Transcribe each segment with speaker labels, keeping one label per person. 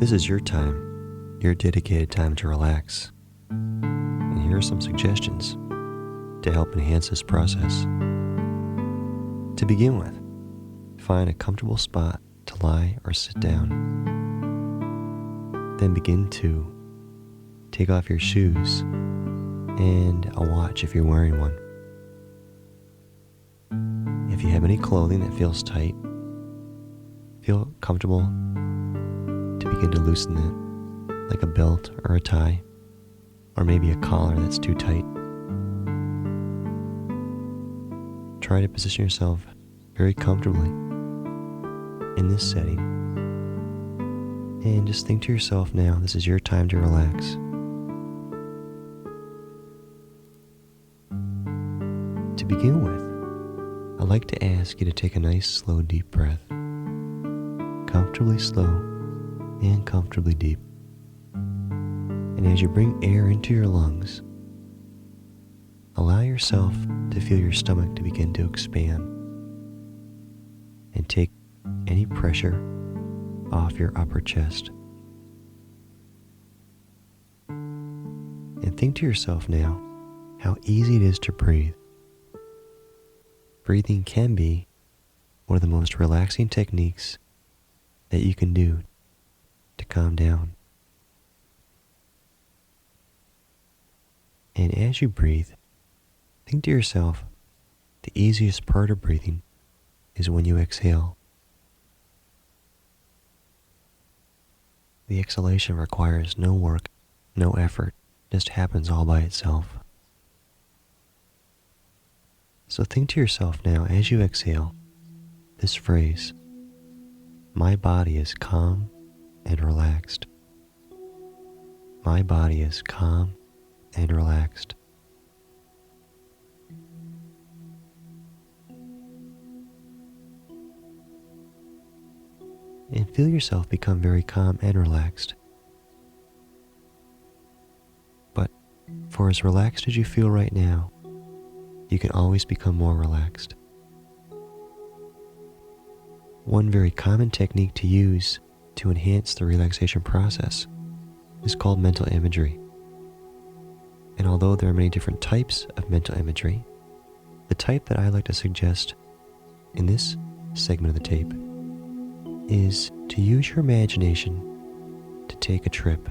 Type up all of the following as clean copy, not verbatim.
Speaker 1: This is your time, your dedicated time to relax. And here are some suggestions to help enhance this process. To begin with, find a comfortable spot to lie or sit down. Then begin to take off your shoes and a watch if you're wearing one. If you have any clothing that feels tight, feel comfortable to begin to loosen it, like a belt or a tie, or maybe a collar that's too tight. Try to position yourself very comfortably in this setting, and just think to yourself now, this is your time to relax. To begin with, I'd like to ask you to take a nice, slow, deep breath. Comfortably slow and comfortably deep. And as you bring air into your lungs, allow yourself to feel your stomach to begin to expand and take any pressure off your upper chest. And think to yourself now how easy it is to breathe. Breathing can be one of the most relaxing techniques that you can do to calm down. And as you breathe, think to yourself, the easiest part of breathing is when you exhale. The exhalation requires no work, no effort, just happens all by itself. So think to yourself now as you exhale this phrase, my body is calm and relaxed. My body is calm and relaxed. And feel yourself become very calm and relaxed. But for as relaxed as you feel right now, you can always become more relaxed. One very common technique to use to enhance the relaxation process is called mental imagery. And although there are many different types of mental imagery, the type that I like to suggest in this segment of the tape is to use your imagination to take a trip.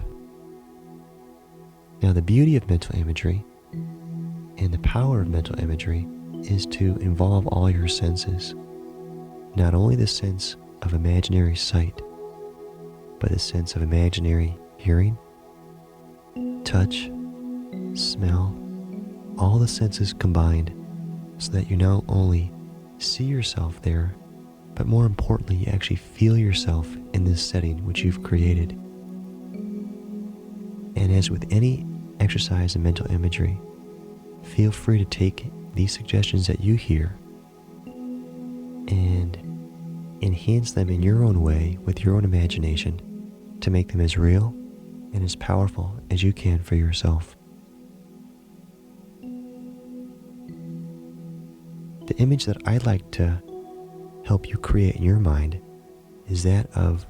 Speaker 1: Now, the beauty of mental imagery and the power of mental imagery is to involve all your senses. Not only the sense of imaginary sight, but the sense of imaginary hearing, touch, smell, all the senses combined, so that you not only see yourself there, but more importantly, you actually feel yourself in this setting which you've created. And as with any exercise in mental imagery, feel free to take these suggestions that you hear and enhance them in your own way with your own imagination to make them as real and as powerful as you can for yourself. The image that I'd like to help you create in your mind is that of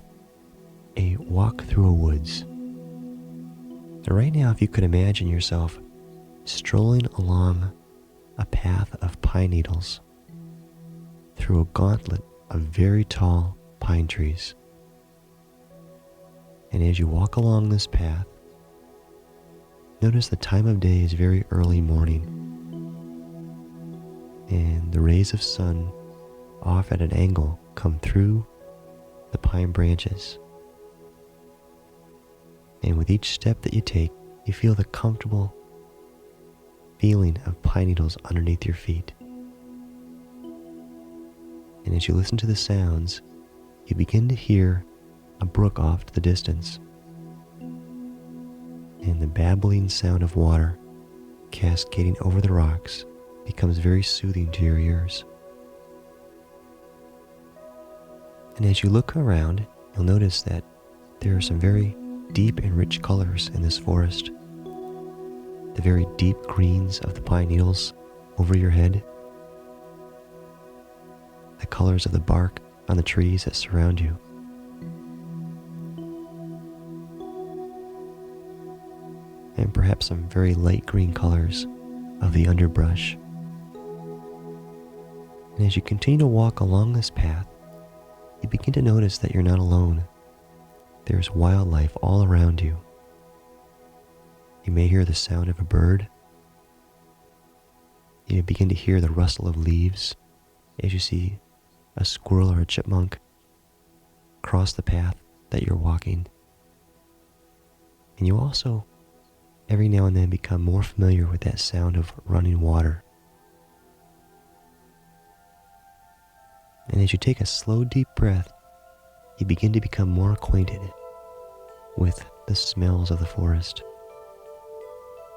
Speaker 1: a walk through a woods. Now, right now, if you could imagine yourself strolling along a path of pine needles through a gauntlet of very tall pine trees. And as you walk along this path, notice the time of day is very early morning, and the rays of sun off at an angle come through the pine branches. And with each step that you take, you feel the comfortable feeling of pine needles underneath your feet. And as you listen to the sounds, you begin to hear a brook off to the distance, and the babbling sound of water cascading over the rocks becomes very soothing to your ears. And as you look around, you'll notice that there are some very deep and rich colors in this forest. The very deep greens of the pine needles over your head, the colors of the bark on the trees that surround you, and perhaps some very light green colors of the underbrush. And as you continue to walk along this path, you begin to notice that you're not alone. There's wildlife all around you. You may hear the sound of a bird. You begin to hear the rustle of leaves as you see a squirrel or a chipmunk cross the path that you're walking. And you also, every now and then, become more familiar with that sound of running water. And as you take a slow, deep breath, you begin to become more acquainted with the smells of the forest,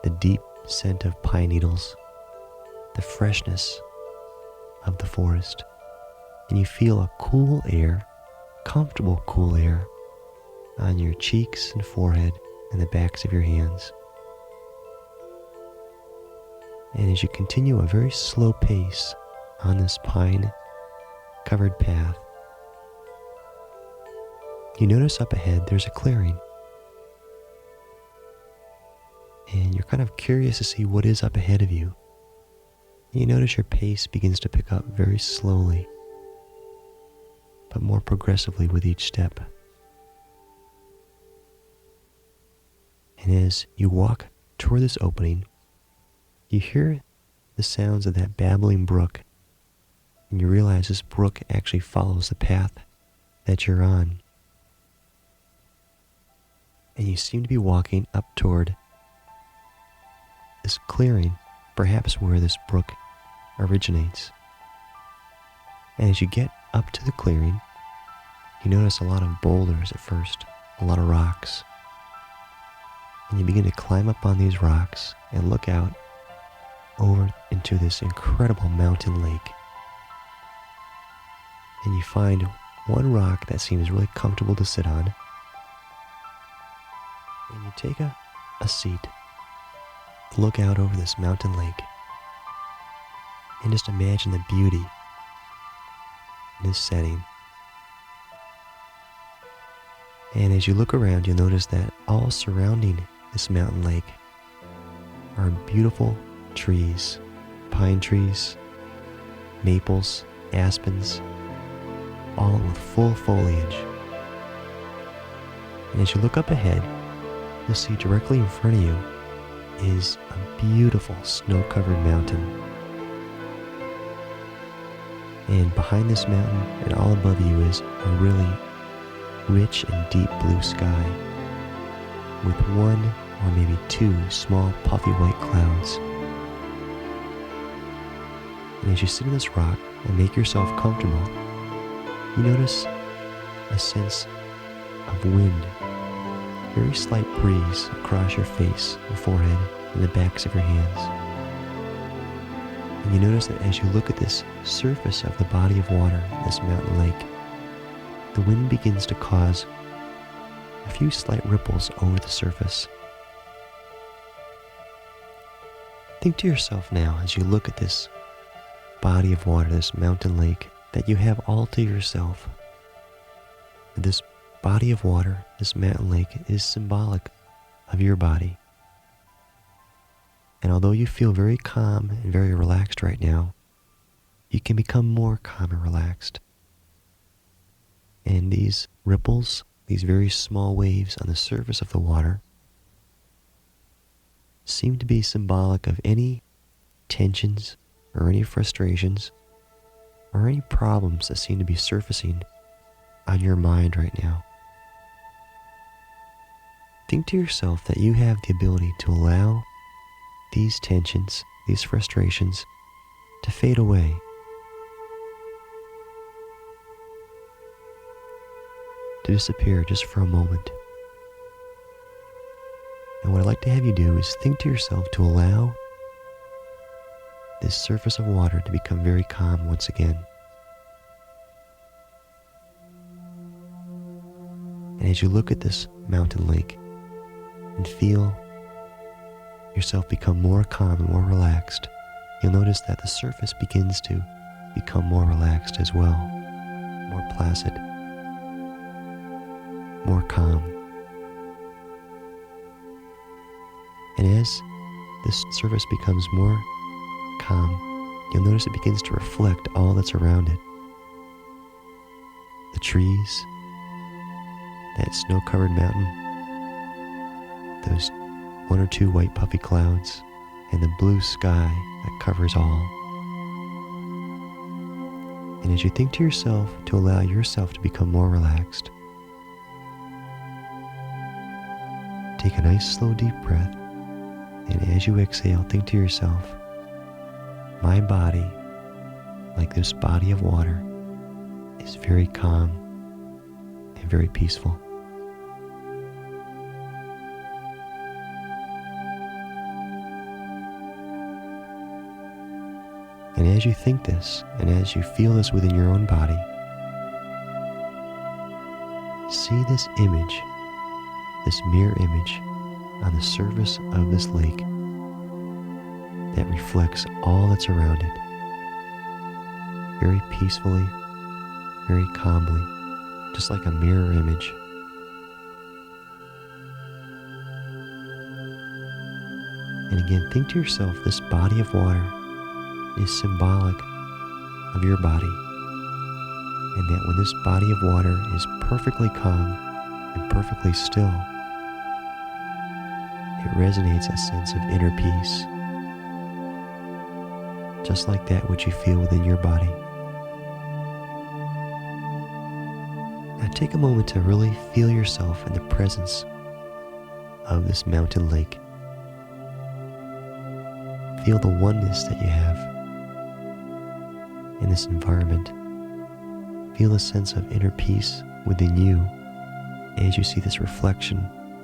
Speaker 1: the deep scent of pine needles, the freshness of the forest, and you feel a cool air, comfortable cool air, on your cheeks and forehead and the backs of your hands. And as you continue a very slow pace on this pine-covered path, you notice up ahead there's a clearing. And you're kind of curious to see what is up ahead of you. You notice your pace begins to pick up very slowly, but more progressively with each step. And as you walk toward this opening, you hear the sounds of that babbling brook, and you realize this brook actually follows the path that you're on. And you seem to be walking up toward this clearing, perhaps where this brook originates. And as you get up to the clearing, you notice a lot of boulders at first, a lot of rocks. And you begin to climb up on these rocks and look out over into this incredible mountain lake. And you find one rock that seems really comfortable to sit on. And you take a seat to look out over this mountain lake and just imagine the beauty in this setting. And as you look around, you'll notice that all surrounding this mountain lake are beautiful trees, pine trees, maples, aspens, all with full foliage. And as you look up ahead, you'll see directly in front of you is a beautiful snow-covered mountain. And behind this mountain and all above you is a really rich and deep blue sky with one or maybe two small puffy white clouds. And as you sit on this rock and make yourself comfortable, you notice a sense of wind, very slight breeze across your face and forehead and the backs of your hands. And you notice that as you look at this surface of the body of water, this mountain lake, the wind begins to cause a few slight ripples over the surface. Think to yourself now, as you look at this body of water, this mountain lake, that you have all to yourself. This body of water, this mountain lake, is symbolic of your body. And although you feel very calm and very relaxed right now, you can become more calm and relaxed. And these ripples, these very small waves on the surface of the water, seem to be symbolic of any tensions or any frustrations or any problems that seem to be surfacing on your mind right now. Think to yourself that you have the ability to allow these tensions, these frustrations, to fade away. To disappear just for a moment. And what I'd like to have you do is think to yourself to allow this surface of water to become very calm once again. And as you look at this mountain lake and feel yourself become more calm and more relaxed, you'll notice that the surface begins to become more relaxed as well, more placid, more calm. And as this surface becomes more calm, you'll notice it begins to reflect all that's around it. The trees, that snow-covered mountain, those one or two white puffy clouds, and the blue sky that covers all. And as you think to yourself to allow yourself to become more relaxed, take a nice slow deep breath, and as you exhale, think to yourself, my body, like this body of water, is very calm and very peaceful. And as you think this, and as you feel this within your own body, see this image, this mirror image on the surface of this lake that reflects all that's around it, very peacefully, very calmly, just like a mirror image. And again, think to yourself, this body of water is symbolic of your body, and that when this body of water is perfectly calm and perfectly still, it resonates a sense of inner peace, just like that which you feel within your body. Now take a moment to really feel yourself in the presence of this mountain lake. Feel the oneness that you have in this environment. Feel a sense of inner peace within you as you see this reflection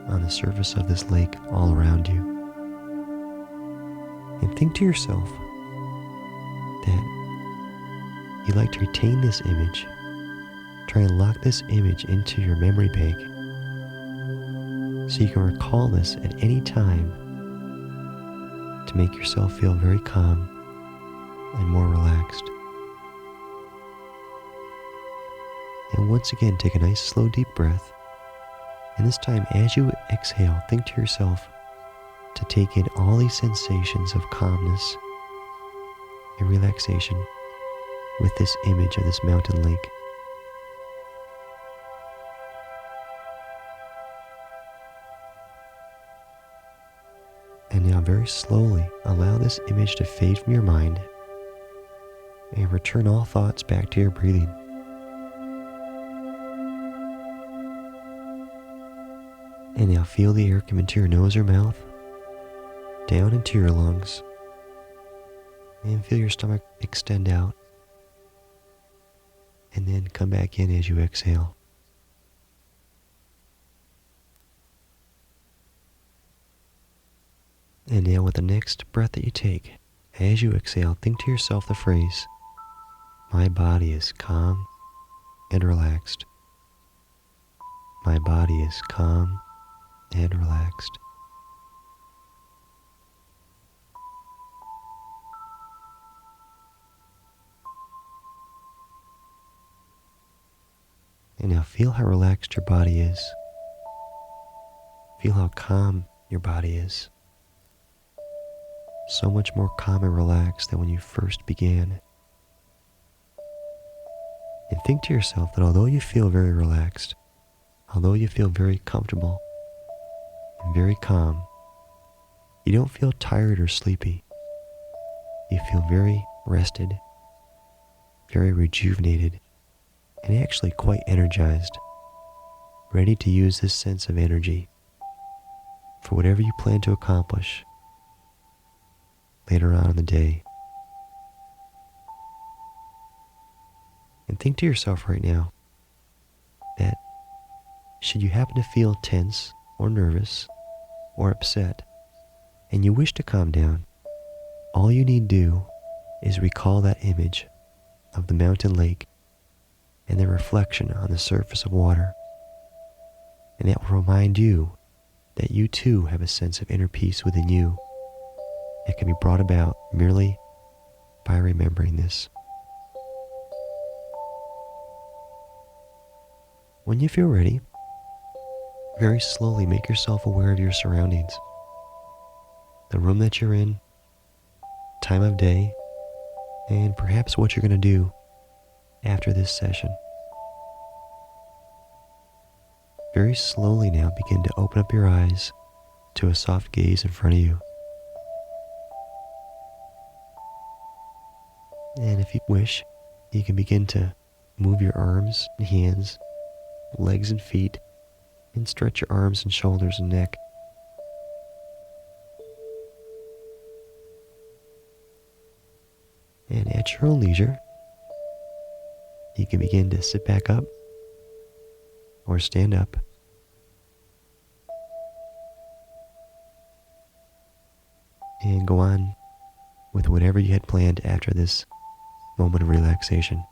Speaker 1: on the surface of this lake all around you. And think to yourself that you'd like to retain this image. Try and lock this image into your memory bank so you can recall this at any time to make yourself feel very calm and more relaxed. And once again, take a nice slow deep breath. And this time, as you exhale, think to yourself to take in all these sensations of calmness and relaxation with this image of this mountain lake. And now very slowly allow this image to fade from your mind and return all thoughts back to your breathing. And now feel the air come into your nose or mouth, down into your lungs, and feel your stomach extend out, and then come back in as you exhale. And now with the next breath that you take, as you exhale, think to yourself the phrase, my body is calm and relaxed. My body is calm and relaxed. And now feel how relaxed your body is. Feel how calm your body is. So much more calm and relaxed than when you first began. And think to yourself that although you feel very relaxed, although you feel very comfortable and very calm, you don't feel tired or sleepy. You feel very rested, very rejuvenated, and actually quite energized, ready to use this sense of energy for whatever you plan to accomplish later on in the day. And think to yourself right now that should you happen to feel tense or nervous or upset and you wish to calm down, all you need do is recall that image of the mountain lake and the reflection on the surface of water. And that will remind you that you too have a sense of inner peace within you that can be brought about merely by remembering this. When you feel ready, very slowly make yourself aware of your surroundings. the room that you're in, time of day, and perhaps what you're going to do after this session. Very slowly now begin to open up your eyes to a soft gaze in front of you. And if you wish, you can begin to move your arms and hands, legs and feet, and stretch your arms and shoulders and neck. And at your own leisure, you can begin to sit back up or stand up. And go on with whatever you had planned after this moment of relaxation.